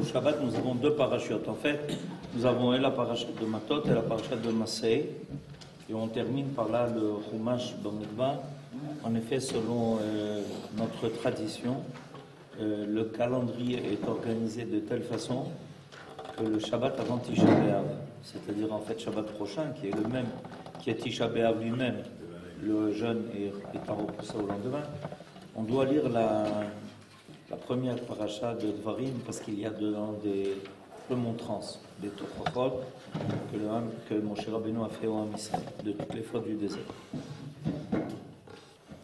au Shabbat, nous avons deux parachutes. En fait, nous avons la parachute de Matot et la parachute de Massé. Et on termine par là le Chumash Bamidbar. En effet, selon notre tradition, le calendrier est organisé de telle façon que le Shabbat avant Tisha B'Av, c'est-à-dire en fait Shabbat prochain, qui est le même, qui est Tisha B'Av lui-même, le jeûne étant repoussé au lendemain, on doit lire la première paracha de Dvarim parce qu'il y a dedans des remontrances, des tochachot que Moshe Rabbeinu a fait au Ham Israël, de toutes les fautes du désert.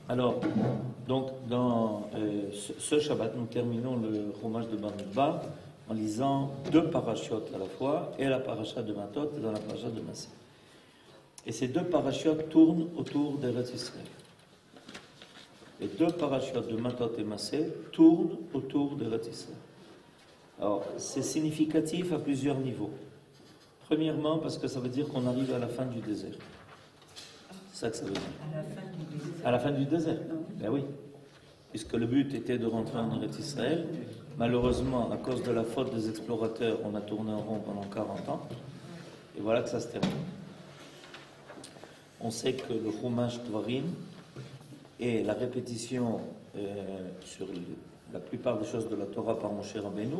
Alors, donc, dans ce Shabbat, nous terminons le Chumash de Bamidbar en lisant deux parachutes à la fois, et la paracha de Matot et dans la paracha de Massé. Et ces deux parachutes tournent autour d'Eretz Israël. Les deux parachutes de Matot et Massé tournent autour d'Eretz Israël. Alors, c'est significatif à plusieurs niveaux. Premièrement, parce que ça veut dire qu'on arrive à la fin du désert. C'est ça que ça veut dire. À la fin du désert. Ben oui. Puisque le but était de rentrer en Eretz Israël. Malheureusement, à cause de la faute des explorateurs, on a tourné en rond pendant 40 ans. Et voilà que ça se termine. On sait que le Chumash Dvarim et la répétition sur la plupart des choses de la Torah par Moshe Rabbeinu,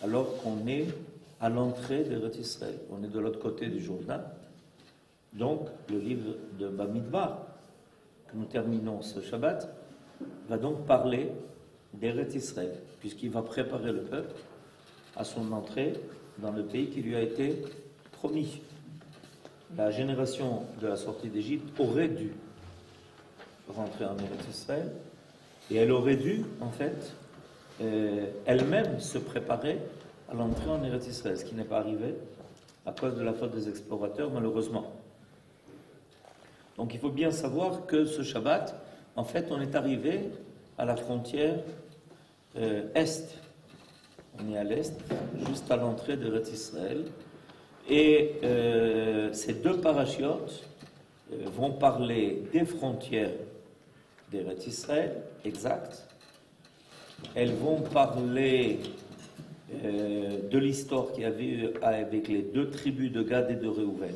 alors qu'on est à l'entrée d'Eretz Israël. On est de l'autre côté du Jourdain. Donc, le livre de Bamidbar, que nous terminons ce Shabbat, va donc parler d'Eretz Israël, puisqu'il va préparer le peuple à son entrée dans le pays qui lui a été promis. La génération de la sortie d'Égypte aurait dû rentrer en Eretz Israël, et elle aurait dû, en fait, elle-même se préparer à l'entrée en Eretz Israël, ce qui n'est pas arrivé à cause de la faute des explorateurs, malheureusement. Donc il faut bien savoir que ce Shabbat, en fait, on est arrivé à la frontière est. On est à l'est, juste à l'entrée d'Eretz Israël. Et ces deux parachutes vont parler des frontières d'Eretz Israël, exact. Elles vont parler de l'histoire qu'il y avait avec les deux tribus de Gad et de Réhouven,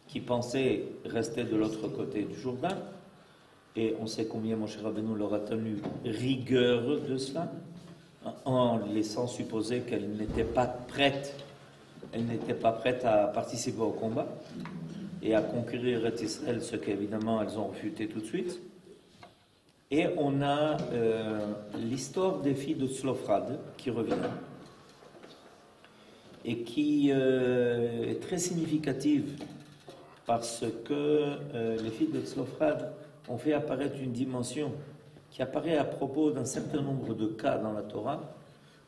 qui pensaient rester de l'autre côté du Jourdain. Et on sait combien Moshe Rabbeinu leur a tenu rigueur de cela, en laissant supposer qu'elles n'étaient pas prêtes. Elles n'étaient pas prêtes à participer au combat et à conquérir Eretz Israël, ce qu'évidemment elles ont refuté tout de suite. Et on a l'histoire des filles de Tzlophrad qui revient et qui est très significative parce que les filles de Tzlophrad ont fait apparaître une dimension qui apparaît à propos d'un certain nombre de cas dans la Torah,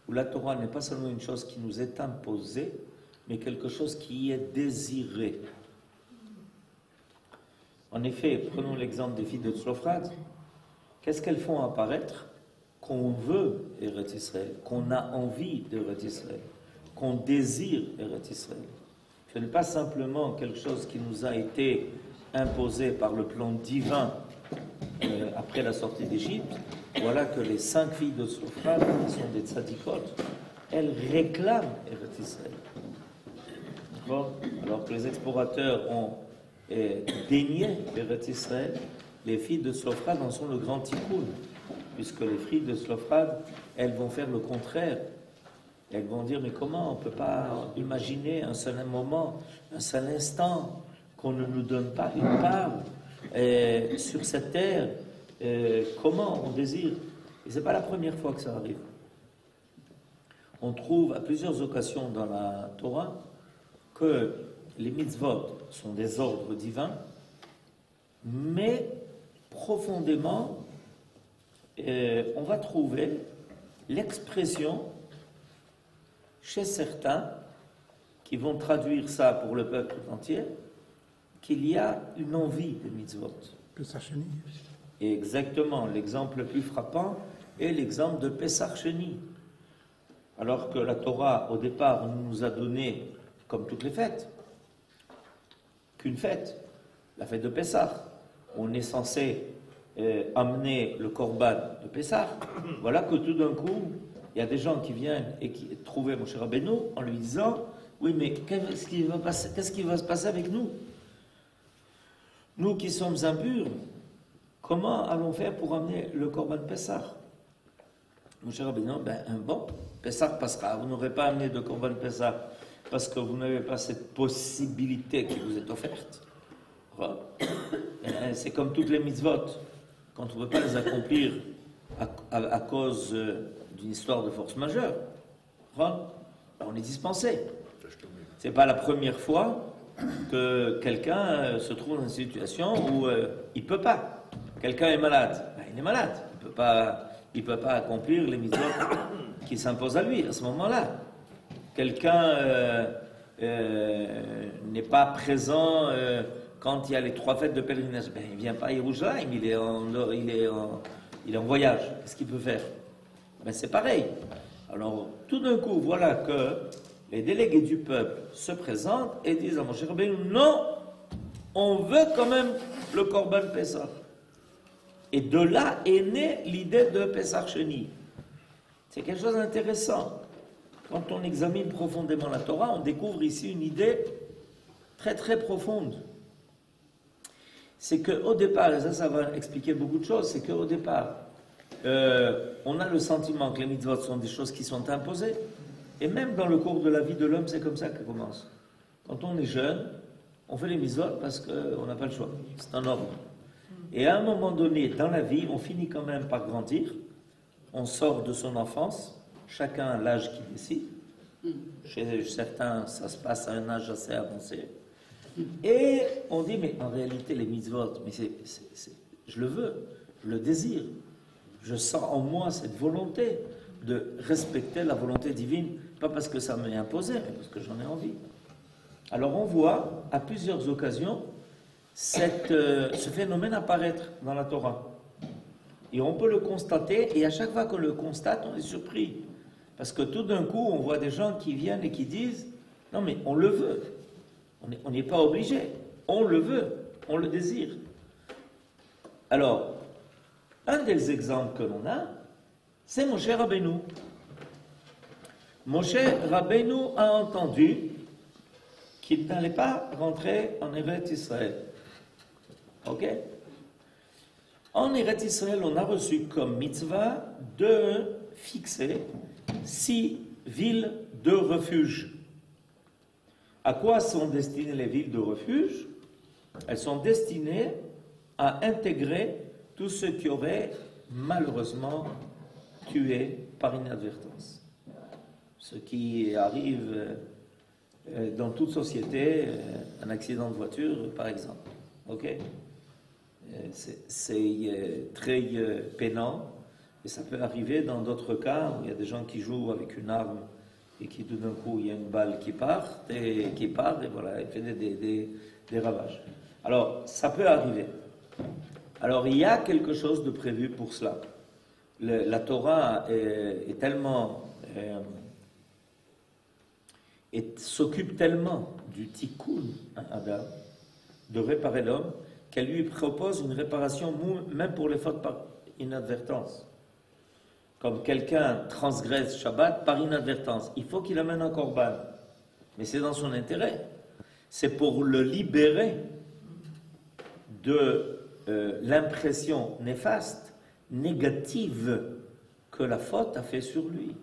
où la Torah n'est pas seulement une chose qui nous est imposée, mais quelque chose qui est désiré. En effet, prenons l'exemple des filles de Tzlophrad. Qu'est-ce qu'elles font apparaître? Qu'on veut Eretz Israël, qu'on a envie d'Eretz Israël, qu'on désire Eretz Israël. Ce n'est pas simplement quelque chose qui nous a été imposé par le plan divin après la sortie d'Égypte. Voilà que les 5 filles de Tzlophrad, qui sont des tzadikot, elles réclament Eretz Israël. Alors que les explorateurs ont dénié Eretz Israël, les filles de Tzlophrad en sont le grand tikkun, puisque les filles de Tzlophrad, elles vont faire le contraire. Elles vont dire, mais comment on ne peut pas imaginer un seul moment, un seul instant, qu'on ne nous donne pas une part sur cette terre, comment on désire. Et ce n'est pas la première fois que ça arrive. On trouve à plusieurs occasions dans la Torah que les mitzvot sont des ordres divins, mais profondément, on va trouver l'expression chez certains qui vont traduire ça pour le peuple entier, qu'il y a une envie de mitzvot. Pesach Sheni. Et exactement, l'exemple le plus frappant est l'exemple de Pesach Sheni. Alors que la Torah, au départ, nous a donné, comme toutes les fêtes, qu'une fête, la fête de Pesach. On est censé amener le korban de Pesach. Voilà que tout d'un coup, il y a des gens qui viennent et qui trouvaient Moshe Rabbeinu en lui disant, oui, mais qu'est-ce qui va se passer avec nous? Nous qui sommes impurs, comment allons faire pour amener le Korban Pessah? Moshe Rabbeinu, bon, Pessah passera. Vous n'aurez pas amené de Korban Pessah parce que vous n'avez pas cette possibilité qui vous est offerte. C'est comme toutes les mitzvot. Quand on ne peut pas les accomplir à cause d'une histoire de force majeure, on est dispensé. Ce n'est pas la première fois que quelqu'un se trouve dans une situation où il ne peut pas. Quelqu'un est malade. Il est malade. Il peut pas accomplir les mitzvot qui s'imposent à lui à ce moment-là. Quelqu'un n'est pas présent quand il y a les 3 fêtes de pèlerinage. Il ne vient pas à Yerushalayim, il est en voyage. Qu'est-ce qu'il peut faire? C'est pareil. Alors, tout d'un coup, voilà que les délégués du peuple se présentent et disent à Moshe Rabbeinu, non, on veut quand même le Korban Pessah. Et de là est née l'idée de Pessah Sheni. C'est quelque chose d'intéressant. Quand on examine profondément la Torah, on découvre ici une idée très très profonde. C'est qu'au départ, et ça va expliquer beaucoup de choses, c'est qu'au départ, on a le sentiment que les mitzvot sont des choses qui sont imposées. Et même dans le cours de la vie de l'homme, c'est comme ça que commence. Quand on est jeune, on fait les mitzvot parce qu'on n'a pas le choix. C'est un ordre. Et à un moment donné, dans la vie, on finit quand même par grandir. On sort de son enfance, chacun a l'âge qu'il décide. Chez certains, ça se passe à un âge assez avancé. Et on dit, mais en réalité, les mitzvot, mais je le veux, je le désire. Je sens en moi cette volonté de respecter la volonté divine, pas parce que ça m'est imposé, mais parce que j'en ai envie. Alors on voit à plusieurs occasions ce phénomène apparaître dans la Torah. Et on peut le constater, et à chaque fois qu'on le constate, on est surpris. Parce que tout d'un coup, on voit des gens qui viennent et qui disent « Non mais on le veut, on n'est pas obligé, on le veut, on le désire. » Alors, un des exemples que l'on a, c'est Moshe Rabbeinu. Moshe Rabbeinu a entendu qu'il n'allait pas rentrer en Eretz Israël. Ok? En Eretz Israël, on a reçu comme mitzvah de fixer 6 villes de refuge. À quoi sont destinées les villes de refuge? Elles sont destinées à intégrer tous ceux qui auraient malheureusement tué par inadvertance. Ce qui arrive dans toute société, un accident de voiture par exemple. Ok? C'est très peinant et ça peut arriver dans d'autres cas où il y a des gens qui jouent avec une arme et qui tout d'un coup il y a une balle qui part et voilà, il fait des ravages. Alors ça peut arriver. Alors il y a quelque chose de prévu pour cela. La Torah est tellement s'occupe tellement du tikkun à Adam, de réparer l'homme, qu'elle lui propose une réparation même pour les fautes par inadvertance. Comme quelqu'un transgresse Shabbat par inadvertance, il faut qu'il amène un korban. Mais c'est dans son intérêt. C'est pour le libérer de l'impression néfaste, négative que la faute a fait sur lui.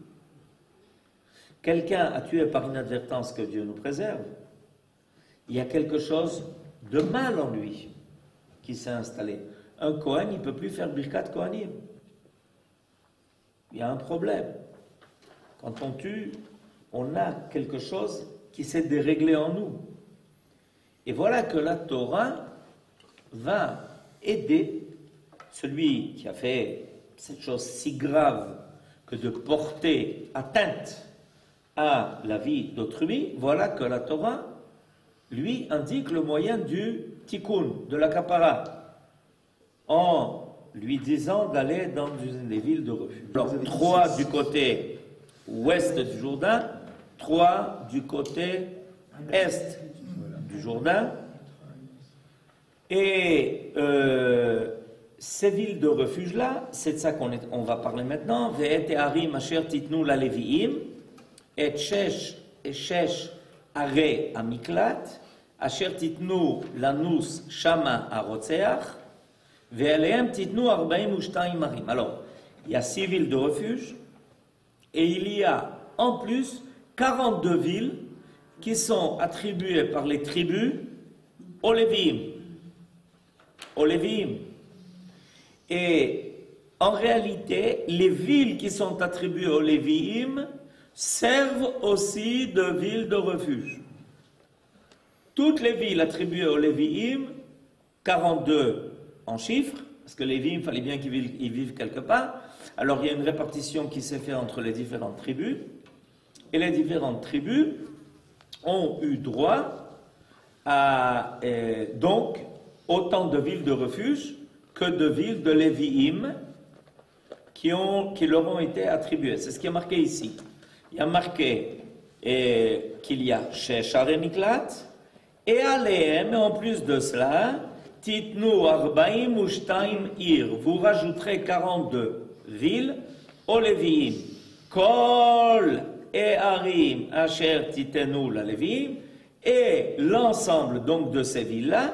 Quelqu'un a tué par inadvertance, que Dieu nous préserve. Il y a quelque chose de mal en lui qui s'est installé. Un Kohen, il ne peut plus faire Birkat Kohanim. Il y a un problème. Quand on tue, on a quelque chose qui s'est déréglé en nous. Et voilà que la Torah va aider celui qui a fait cette chose si grave que de porter atteinte à la vie d'autrui. Voilà que la Torah lui indique le moyen du tikkun, de la kapara, en lui disant d'aller dans une des villes de refuge. Alors, 3 du côté ouest du Jourdain, 3 du côté est du Jourdain, et ces villes de refuge-là, c'est de ça qu'on va parler maintenant. Ve'et harim asher titnu la leviim, et shesh are amiklat, asher titnu lanus shama arotzeach, ve'alehem titnu 42 harim. Alors, il y a 6 villes de refuge, et il y a en plus 42 villes qui sont attribuées par les tribus aux Lévi'im. Aux Lévi'im. Et en réalité, les villes qui sont attribuées aux Lévi'im servent aussi de villes de refuge. Toutes les villes attribuées aux Lévi'im, 42 en chiffres, parce que les Lévi'im, il fallait bien qu'ils vivent quelque part. Alors il y a une répartition qui s'est faite entre les différentes tribus, et les différentes tribus ont eu droit à donc autant de villes de refuge que de villes de Lévi'im qui leur ont été attribuées. C'est ce qui est marqué ici. Il y a marqué qu'il y a Shesh Are Miklat, et Alehem, en plus de cela, Titnu 42 Ir, vous rajouterez 42 villes aux Lévi'im. Kol et Harim Asher Titenu la Lévi'im, et l'ensemble donc de ces villes-là,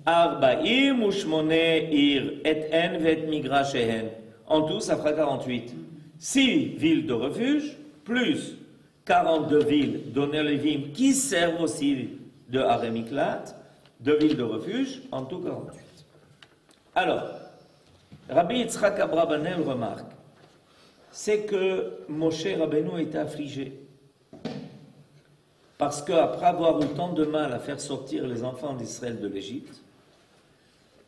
Arbaim Ushmone Ir et En Vet Migrashehen. En tout, ça fera 48. 6 villes de refuge, plus 42 villes données aux Lévi'im qui servent aussi de Harémiklat, 2 villes de refuge, en tout 48. Alors, Rabbi Yitzhak Abrabanel remarque, c'est que Moshe Rabbeinu était affligé. Parce qu'après avoir eu tant de mal à faire sortir les enfants d'Israël de l'Égypte,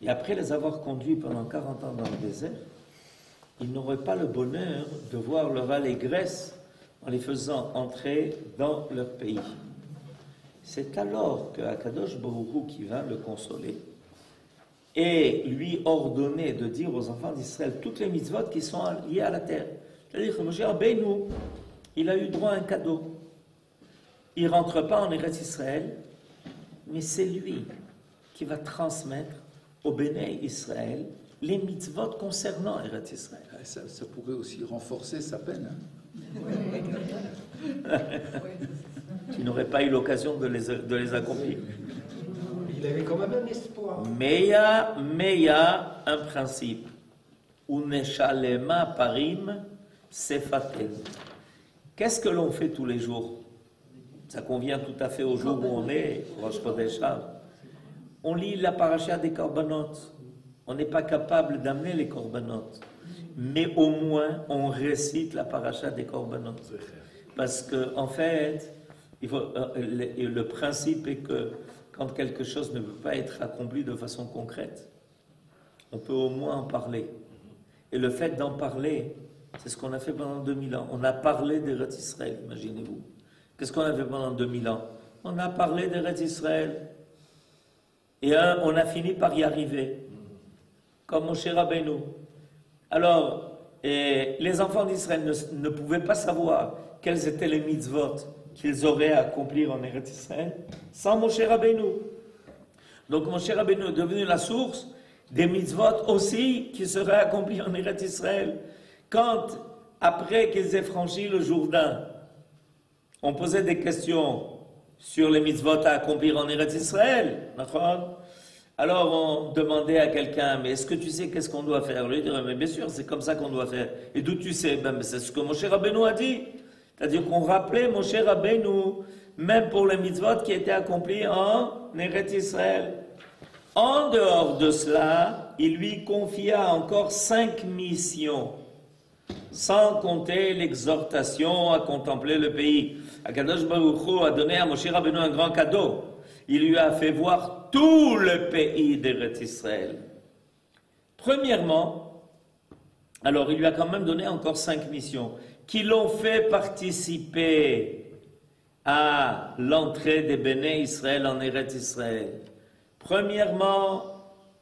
et après les avoir conduits pendant 40 ans dans le désert, ils n'auraient pas le bonheur de voir leur allégresse en les faisant entrer dans leur pays. C'est alors que Akadosh Baruch Hu qui va le consoler et lui ordonner de dire aux enfants d'Israël toutes les mitzvot qui sont liées à la terre. C'est-à-dire que Moshe Rabbeinu, il a eu droit à un cadeau. Il ne rentre pas en Eretz Israël, mais c'est lui qui va transmettre au Béné Israël les mitzvot concernant Eretz Israël. Ça pourrait aussi renforcer sa peine. Tu n'aurais pas eu l'occasion de les accomplir. Il avait quand même un espoir. Mais il y a un principe. Uneshalema parim sefaten. Qu'est-ce que l'on fait tous les jours? Ça convient tout à fait au jour où on est, Rosh Chodesh Av. On lit la paracha des korbanot. On n'est pas capable d'amener les korbanot. Mais au moins, on récite la paracha des korbanot. Parce que, en fait, le principe est que quand quelque chose ne peut pas être accompli de façon concrète, on peut au moins en parler. Et le fait d'en parler, c'est ce qu'on a fait pendant 2000 ans. On a parlé d'Eretz Israël, imaginez-vous. Qu'est-ce qu'on a fait pendant 2000 ans? On a parlé d'Eretz Israël. Et on a fini par y arriver. Comme Moshe Rabbeinu. Alors, les enfants d'Israël ne pouvaient pas savoir quels étaient les mitzvot qu'ils auraient à accomplir en Eretz Israël sans Moshe Rabbeinu. Donc Moshe Rabbeinu est devenu la source des mitzvot aussi qui seraient accomplis en Eretz Israël. Quand, après qu'ils aient franchi le Jourdain, on posait des questions sur les mitzvot à accomplir en Eretz Israël, alors on demandait à quelqu'un, mais est-ce que tu sais qu'est-ce qu'on doit faire? Lui dirait, mais bien sûr, c'est comme ça qu'on doit faire. Et d'où tu sais? Ben, c'est ce que Moshe Rabbeinu a dit. C'est-à-dire qu'on rappelait Moshe Rabbeinu, même pour les mitzvot qui étaient accomplis en Eretz Israël. En dehors de cela, il lui confia encore 5 missions, sans compter l'exhortation à contempler le pays. Akadosh Baruch Hu a donné à Moshe Rabbeinu un grand cadeau. Il lui a fait voir tout le pays d'Eretz Israël. Premièrement, alors il lui a quand même donné encore 5 missions qui l'ont fait participer à l'entrée des Béné Israël en Eretz Israël. Premièrement,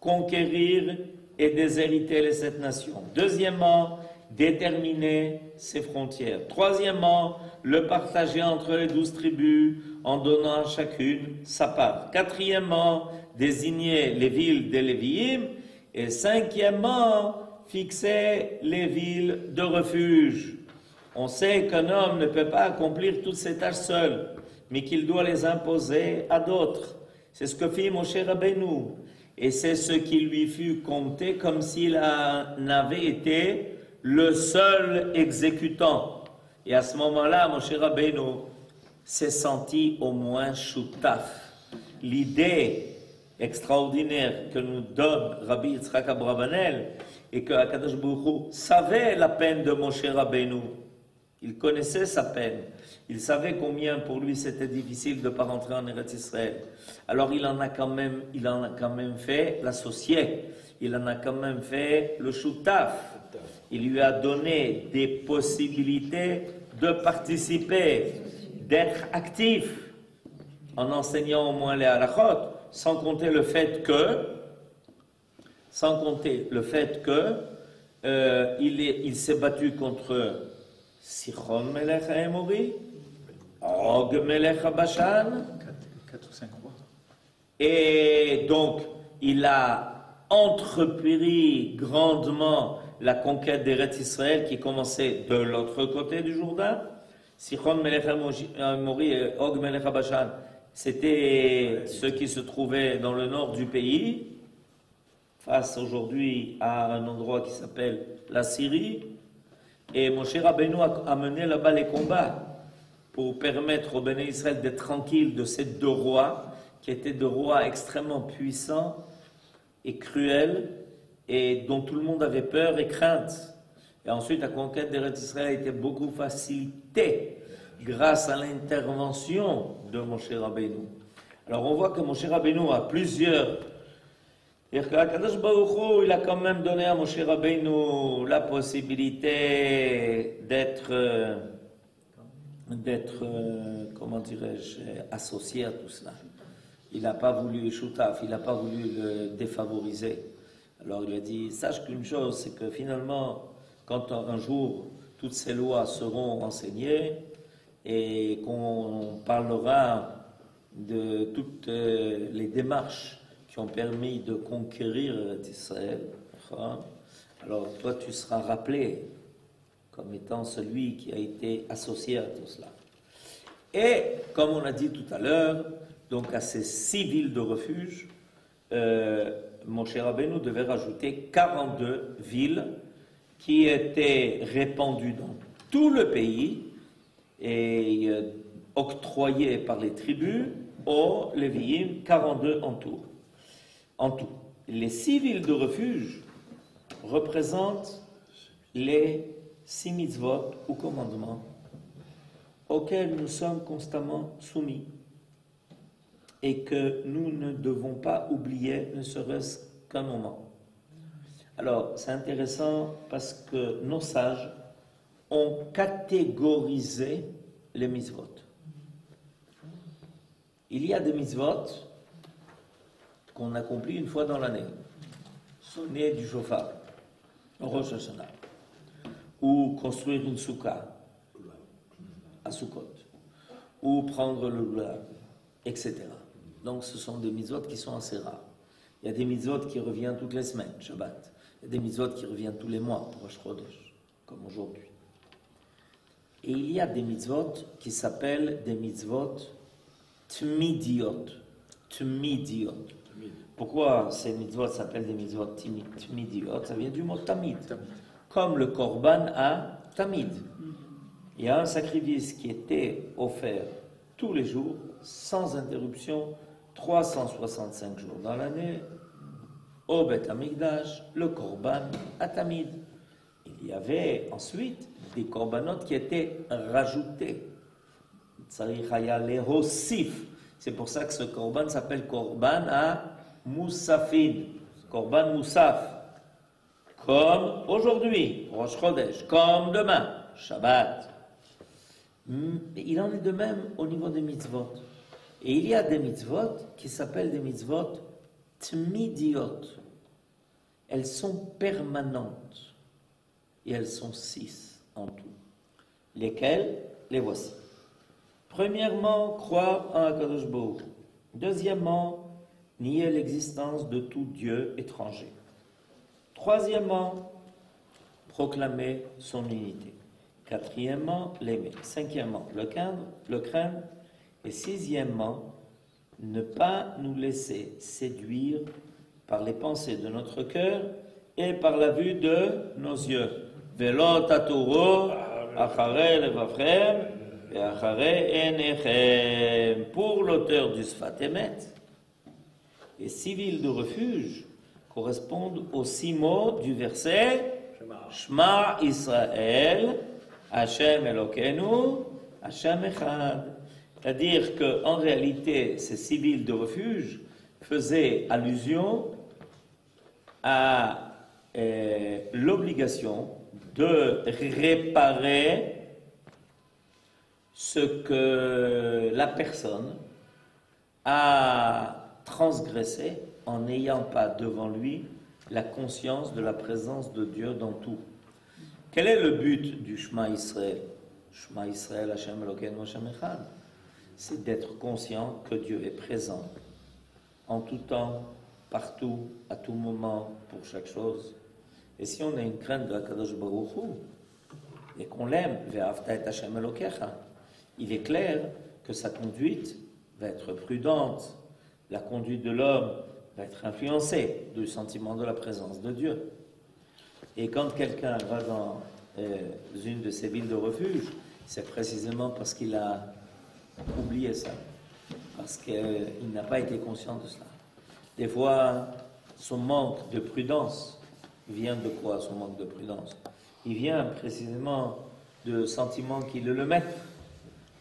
conquérir et déshériter les 7 nations. Deuxièmement, déterminer ses frontières. Troisièmement, le partager entre les 12 tribus en donnant à chacune sa part. Quatrièmement, désigner les villes des Lévi'im. Et cinquièmement, fixer les villes de refuge. On sait qu'un homme ne peut pas accomplir toutes ces tâches seul, mais qu'il doit les imposer à d'autres. C'est ce que fit Moshe Rabbeinu. Et c'est ce qui lui fut compté comme s'il en avait été le seul exécutant. Et à ce moment-là, Moshe Rabbeinu s'est senti au moins choutaf. L'idée extraordinaire que nous donne Rabbi Yitzhak Abravanel et que Akadosh Baruch Hu savait la peine de Moshe Rabbeinu. Il connaissait sa peine. Il savait combien pour lui c'était difficile de ne pas rentrer en Eretz Israël. Alors il en a quand même fait l'associé. Il en a quand même fait le choutaf. Il lui a donné des possibilités de participer, d'être actif en enseignant au moins les halachot, sans compter le fait que il s'est battu contre Sichon Melech HaEmori, Og Melech HaBashan, 4 ou 5 rois. Et donc il a entrepris grandement la conquête d'Eretz Israël qui commençait de l'autre côté du Jourdain. Sichon Melech HaEmori et Og Melech HaBashan, c'était ceux qui se trouvaient dans le nord du pays, face aujourd'hui à un endroit qui s'appelle la Syrie. Et Moshe Rabbeinu a mené là-bas les combats pour permettre au Béné Israël d'être tranquille de ces deux rois, qui étaient deux rois extrêmement puissants et cruels, et dont tout le monde avait peur et crainte. Et ensuite, la conquête d'Eretz Israël a été beaucoup facilitée grâce à l'intervention de Moshe Rabbeinu. Alors on voit que Moshe Rabbeinu a plusieurs... C'est-à-dire qu'Akadosh Baruch Hu, il a quand même donné à Moshe Rabbeinu la possibilité d'être, comment dirais-je, associé à tout cela. Il n'a pas voulu choutaf, il n'a pas voulu le défavoriser. Alors il a dit, sache qu'une chose, c'est que finalement, quand un jour toutes ces lois seront enseignées et qu'on parlera de toutes les démarches qui ont permis de conquérir Israël, alors toi tu seras rappelé comme étant celui qui a été associé à tout cela. Et comme on a dit tout à l'heure, donc à ces 6 villes de refuge, Moshe Rabbeinu devait rajouter 42 villes qui étaient répandues dans tout le pays et octroyées par les tribus aux Lévi'im, 42 en tout. En tout, les 6 villes de refuge représentent les 6 mitzvot ou commandements auxquels nous sommes constamment soumis et que nous ne devons pas oublier, ne serait-ce qu'un moment. Alors, c'est intéressant parce que nos sages ont catégorisé les mitzvot. Il y a des mitzvot qu'on accomplit une fois dans l'année. Sonner du shofar, Rosh Hashanah, ou construire une soukha à Sukkot, ou prendre le lulav, etc. Donc ce sont des mitzvot qui sont assez rares. Il y a des mitzvot qui reviennent toutes les semaines, Shabbat. Il y a des mitzvot qui reviennent tous les mois, Rosh Chodesh, comme aujourd'hui. Et il y a des mitzvot qui s'appellent des mitzvot tmidiot. Tmidiot. Pourquoi ces mitzvot s'appellent des mitzvot tmidiot? Ça vient du mot tamid. Comme le korban à tamid. Il y a un sacrifice qui était offert tous les jours, sans interruption, 365 jours dans l'année, au Bet Hamikdash, le korban à tamid. Il y avait ensuite des korbanotes qui étaient rajoutés. Tzarich haya lehosif. C'est pour ça que ce korban s'appelle korban à Moussafin, korban Moussaf. Comme aujourd'hui, Rosh Chodesh, comme demain, Shabbat. Il en est de même au niveau des mitzvot. Et il y a des mitzvot qui s'appellent des mitzvot tmidiot. Elles sont permanentes. Et elles sont 6 en tout. Lesquelles? Les voici. Premièrement, croire en Akadosh Baruch Hu. Deuxièmement, nier l'existence de tout Dieu étranger. Troisièmement, proclamer son unité. Quatrièmement, l'aimer. Cinquièmement, le craindre. Et sixièmement, ne pas nous laisser séduire par les pensées de notre cœur et par la vue de nos yeux. Velo taturo achare levavchem et achare enechem. Pour l'auteur du Sfat Emet, les civils de refuge correspondent aux 6 mots du verset Shema Israël, Hashem Elokeinu, Hashem Echad. C'est-à-dire qu'en réalité, ces civils de refuge faisaient allusion à l'obligation de réparer ce que la personne a transgressé en n'ayant pas devant lui la conscience de la présence de Dieu dans tout. Quel est le but du Shema Israël? Shema Israël, Hashem Elokeinu, Hashem Echad. C'est d'être conscient que Dieu est présent en tout temps, partout, à tout moment, pour chaque chose. Et si on a une crainte de Akadosh Baruch Hu et qu'on l'aime, Ve'ahavta et Hashem Elokecha, il est clair que sa conduite va être prudente. La conduite de l'homme va être influencée du sentiment de la présence de Dieu. Et quand quelqu'un va dans une de ces villes de refuge, c'est précisément parce qu'il a oublié ça, parce qu'il n'a pas été conscient de cela. Des fois, son manque de prudence vient de quoi, son manque de prudence? Il vient précisément de sentiments qui le mettent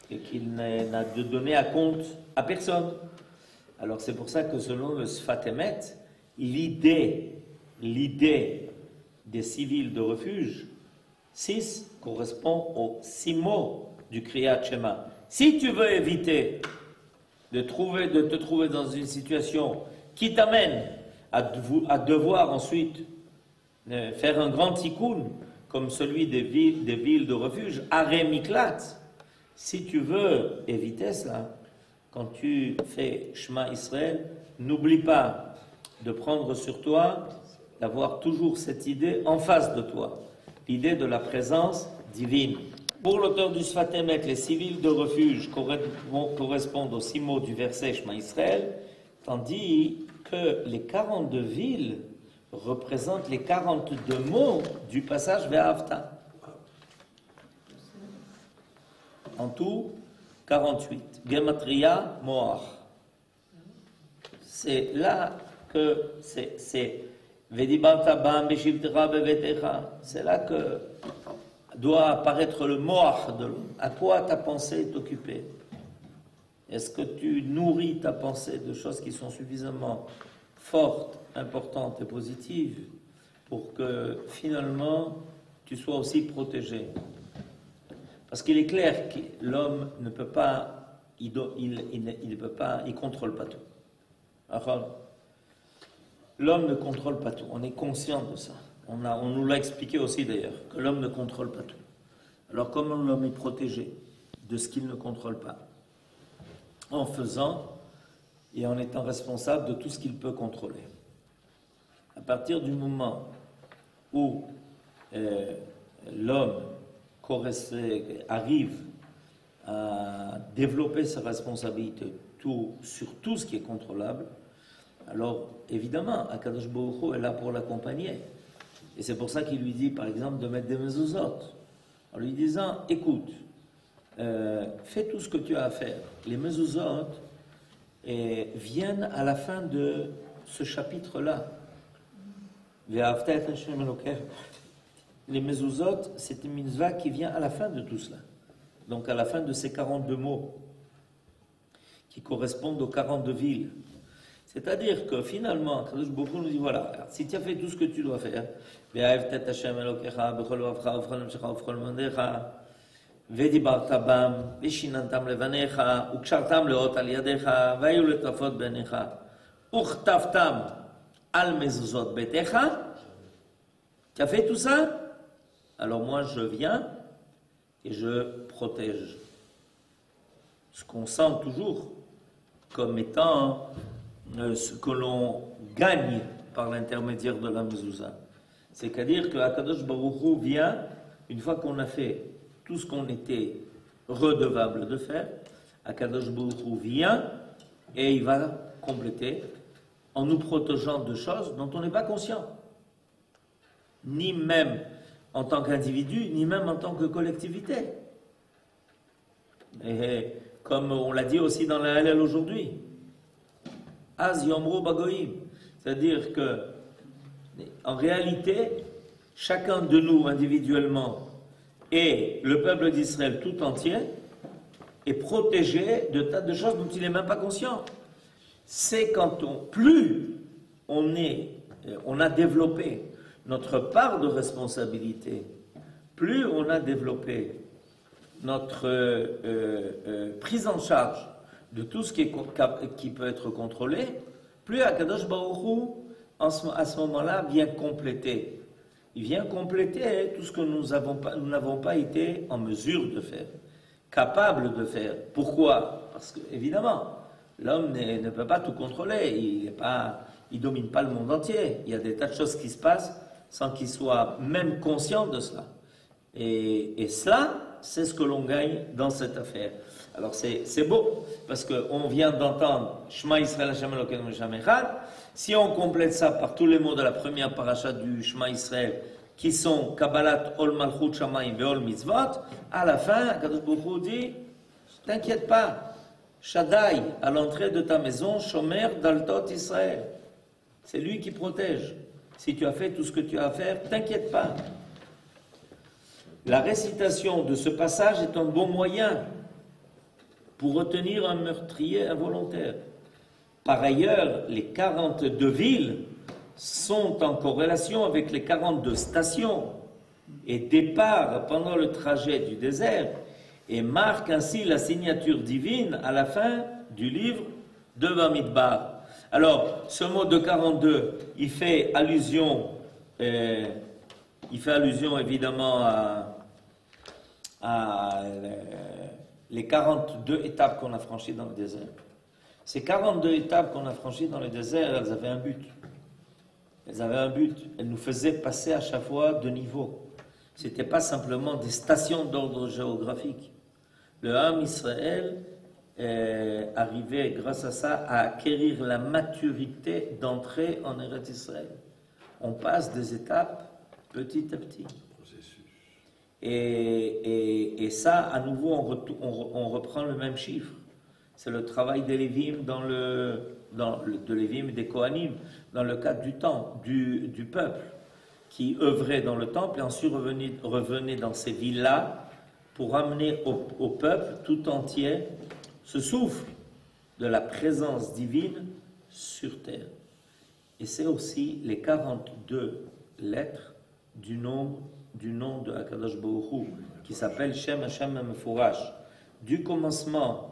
et qu'il n'a de donner à compte à personne. Alors c'est pour ça que selon le Sfat Emet, l'idée des civils de refuge, 6 correspond aux 6 mots du Kriyat Shema. Si tu veux éviter de te trouver dans une situation qui t'amène à devoir ensuite faire un grand tikkun, comme celui des villes de refuge, Aré Miklat, si tu veux éviter cela, quand tu fais Shema Israël, n'oublie pas de prendre sur toi, d'avoir toujours cette idée en face de toi, l'idée de la présence divine. Pour l'auteur du Sfat Emet, les civils de refuge correspondent aux 6 mots du verset Shema Israël, tandis que les 42 villes représentent les 42 mots du passage Ve'ahavta. En tout, 48. Gematria Moach. C'est là que c'est Vedibarta Bam Beshivtera Bevetecha. C'est là que doit apparaître le Moach de l'homme. À quoi ta pensée est occupée? Est-ce que tu nourris ta pensée de choses qui sont suffisamment fortes, importantes et positives pour que finalement tu sois aussi protégé? Parce qu'il est clair que l'homme ne peut pas, il contrôle pas tout. Alors, l'homme ne contrôle pas tout. On est conscient de ça. On nous l'a expliqué aussi d'ailleurs, que l'homme ne contrôle pas tout. Alors comment l'homme est protégé de ce qu'il ne contrôle pas? En faisant et en étant responsable de tout ce qu'il peut contrôler. À partir du moment où l'homme arrive à développer sa responsabilité sur tout ce qui est contrôlable, alors évidemment, Akadosh Baruch Hu est là pour l'accompagner. Et c'est pour ça qu'il lui dit, par exemple, de mettre des mezuzot, en lui disant, écoute, fais tout ce que tu as à faire. Les mezuzot viennent à la fin de ce chapitre-là. Les mezuzot, c'est une mitzvah qui vient à la fin de tout cela. Donc à la fin de ces 42 mots, qui correspondent aux 42 villes. C'est-à-dire que finalement, Kadosh Baruch Hu nous dit, voilà, si tu as fait tout ce que tu dois faire, ודיברת בם, ושיננתם לבניך, וקשרתם לאות על ידיך, והיו לטרפות בעיניך, וכתבתם על מזוזות ביתך. Tu as fait tout ça? Alors moi je viens et je protège. Ce qu'on sent toujours comme étant ce que l'on gagne par l'intermédiaire de la mezouza. C'est-à-dire que Akadosh Baruch Hu vient, une fois qu'on a fait tout ce qu'on était redevable de faire, Akadosh Baruch Hu vient et il va compléter en nous protégeant de choses dont on n'est pas conscient. Ni même en tant qu'individu, ni même en tant que collectivité. Et comme on l'a dit aussi dans la Hallel aujourd'hui, Az Yomro Bagoïm, c'est-à-dire que, en réalité, chacun de nous individuellement et le peuple d'Israël tout entier est protégé de tas de choses dont il n'est même pas conscient. C'est quand plus on a développé notre part de responsabilité, plus on a développé notre prise en charge de tout ce qui peut être contrôlé, plus Akadosh Baruch Hu, à ce moment-là, vient compléter. Il vient compléter tout ce que nous n'avons pas été en mesure de faire, capable de faire. Pourquoi? Parce que, évidemment, l'homme ne peut pas tout contrôler, il ne domine pas le monde entier. Il y a des tas de choses qui se passent sans qu'il soit même conscient de cela. Et cela, c'est ce que l'on gagne dans cette affaire. Alors c'est beau, parce qu'on vient d'entendre Shema Yisrael Hashem Elokeinu Hashem Echad. Si on complète ça par tous les mots de la première paracha du Shema Yisrael, qui sont Kabbalat Ol Malchut Shamayim Ve'Ol Mitzvot, à la fin, Akadosh Baruch Hu dit, t'inquiète pas, Shaddai, à l'entrée de ta maison, Shomer Daltot Israël. C'est lui qui protège. Si tu as fait tout ce que tu as à faire, t'inquiète pas. La récitation de ce passage est un bon moyen pour retenir un meurtrier involontaire. Par ailleurs, les 42 villes sont en corrélation avec les 42 stations et départs pendant le trajet du désert et marquent ainsi la signature divine à la fin du livre de Bamidbar. Alors, ce mot de 42, il fait allusion évidemment à les 42 étapes qu'on a franchies dans le désert. Ces 42 étapes qu'on a franchies dans le désert, elles avaient un but. Elles avaient un but. Elles nous faisaient passer à chaque fois de niveau. Ce n'était pas simplement des stations d'ordre géographique. Le Ham Israël arrivait, grâce à ça, à acquérir la maturité d'entrer en Eretz Israël. On passe des étapes petit à petit. Et ça, à nouveau, on reprend le même chiffre. C'est le travail des Lévim de Lévim et des Kohanim, dans le cadre du temps, du peuple, qui œuvrait dans le temple et ensuite revenait dans ces villes-là pour amener au peuple tout entier ce souffle de la présence divine sur terre. Et c'est aussi les 42 lettres du nom de Akadosh Baruch Hu, qui s'appelle Shem Hashem Mefourash. Du commencement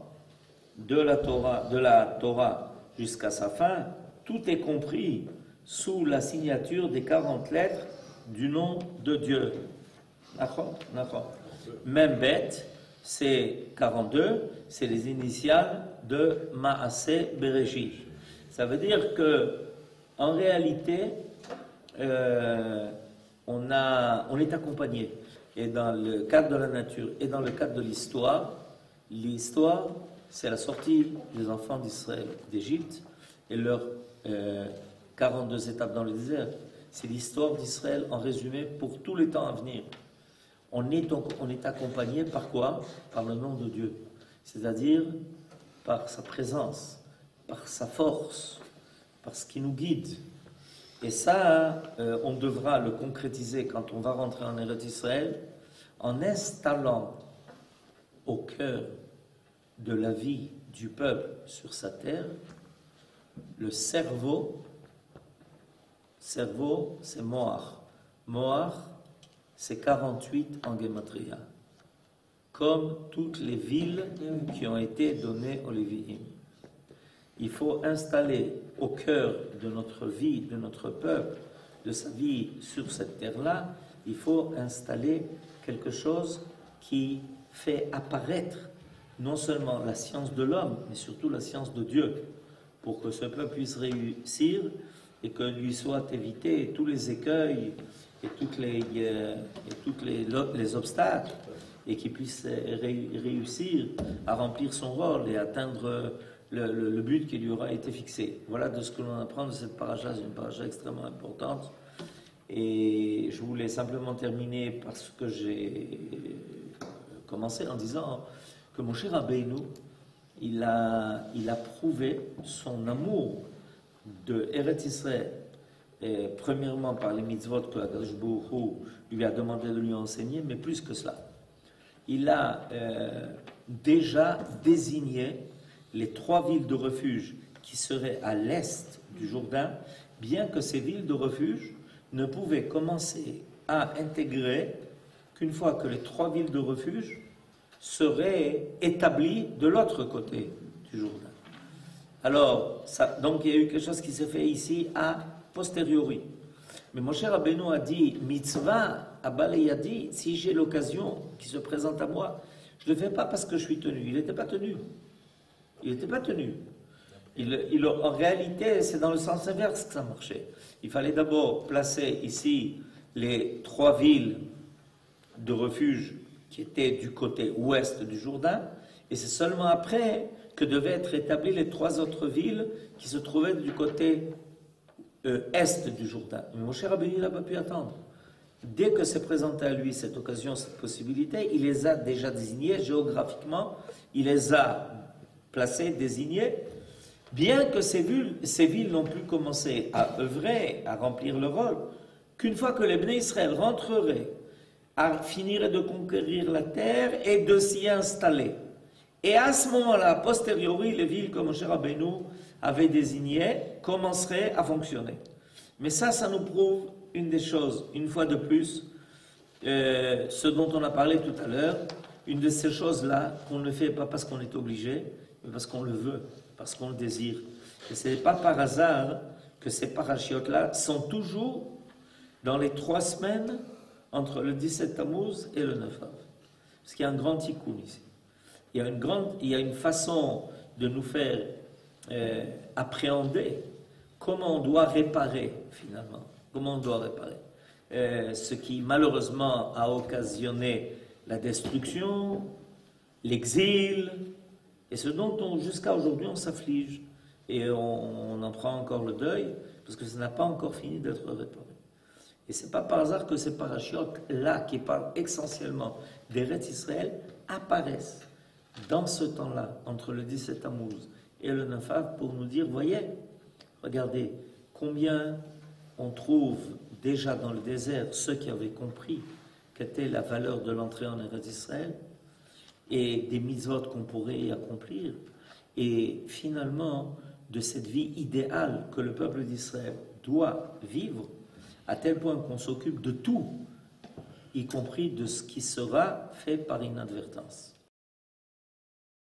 de la Torah jusqu'à sa fin, tout est compris sous la signature des 40 lettres du nom de Dieu. D'accord. Même bête, c'est 42, c'est les initiales de Maaseh Bereshit. Ça veut dire que, en réalité, on est accompagné. Et dans le cadre de la nature et dans le cadre de l'histoire, c'est la sortie des enfants d'Israël d'Égypte et leurs 42 étapes dans le désert. C'est l'histoire d'Israël en résumé pour tous les temps à venir. On est accompagné par quoi? Par le nom de Dieu. C'est-à-dire par sa présence, par sa force, par ce qui nous guide. Et ça, on devra le concrétiser quand on va rentrer en Eretz Israël, en installant au cœur de la vie du peuple sur sa terre le cerveau. Cerveau, c'est Moar. Moar, c'est 48 en Gematria, comme toutes les villes qui ont été données aux Lévi'im. Il faut installer au cœur de notre vie, de notre peuple, de sa vie sur cette terre-là, il faut installer quelque chose qui fait apparaître non seulement la science de l'homme, mais surtout la science de Dieu, pour que ce peuple puisse réussir et que lui soient évités tous les écueils et les obstacles, et qu'il puisse réussir à remplir son rôle et atteindre le but qui lui aura été fixé. Voilà de ce que l'on apprend de cette paracha. C'est une paracha extrêmement importante. Et je voulais simplement terminer parce que j'ai commencé en disant que Moshe Rabbeinu, il a prouvé son amour de Eretz Israël, et premièrement par les mitzvot que Akadosh Baruch Hu lui a demandé de lui enseigner, mais plus que cela. Il a déjà désigné les 3 villes de refuge qui seraient à l'est du Jourdain, bien que ces villes de refuge ne pouvaient commencer à intégrer qu'une fois que les 3 villes de refuge seraient établies de l'autre côté du Jourdain. Alors, donc il y a eu quelque chose qui s'est fait ici a posteriori. Mais Moshe Rabbeinu a dit, mitzvah abaleyadi, si j'ai l'occasion qui se présente à moi, je ne le fais pas parce que je suis tenu. Il n'était pas tenu. Il n'était pas tenu. En réalité, c'est dans le sens inverse que ça marchait. Il fallait d'abord placer ici les 3 villes de refuge qui étaient du côté ouest du Jourdain, et c'est seulement après que devaient être établies les 3 autres villes qui se trouvaient du côté est du Jourdain. Mais Moshe Rabbeinu n'a pas pu attendre. Dès que s'est présentée à lui cette occasion, cette possibilité, il les a déjà désignées géographiquement, il les a placées, désignées, bien que ces villes n'ont plus commencé à œuvrer, à remplir leur rôle, qu'une fois que les Bnei Israël rentreraient, finiraient de conquérir la terre et de s'y installer. Et à ce moment-là, a posteriori, les villes que Moshe Rabbeinu avait désignées commenceraient à fonctionner. Mais ça nous prouve une des choses, une fois de plus, ce dont on a parlé tout à l'heure, une de ces choses-là qu'on ne fait pas parce qu'on est obligé, mais parce qu'on le veut, parce qu'on le désire. Et ce n'est pas par hasard que ces parachiotes-là sont toujours dans les 3 semaines entre le 17 Tammuz et le 9 Av. Parce qu'il y a un grand tikkun ici. Il y a une façon de nous faire appréhender comment on doit réparer, finalement. Comment on doit réparer. Ce qui, malheureusement, a occasionné la destruction, l'exil, et ce dont jusqu'à aujourd'hui on s'afflige. Et on en prend encore le deuil, parce que ça n'a pas encore fini d'être réparé. Et ce n'est pas par hasard que ces parachiotes-là, qui parlent essentiellement d'Eretz Israël, apparaissent dans ce temps-là, entre le 17 Tammuz et le 9 Av, pour nous dire, voyez, regardez, combien on trouve déjà dans le désert ceux qui avaient compris qu'était la valeur de l'entrée en Eretz Israël, et des mitzvot qu'on pourrait y accomplir, et finalement, de cette vie idéale que le peuple d'Israël doit vivre, à tel point qu'on s'occupe de tout, y compris de ce qui sera fait par inadvertance.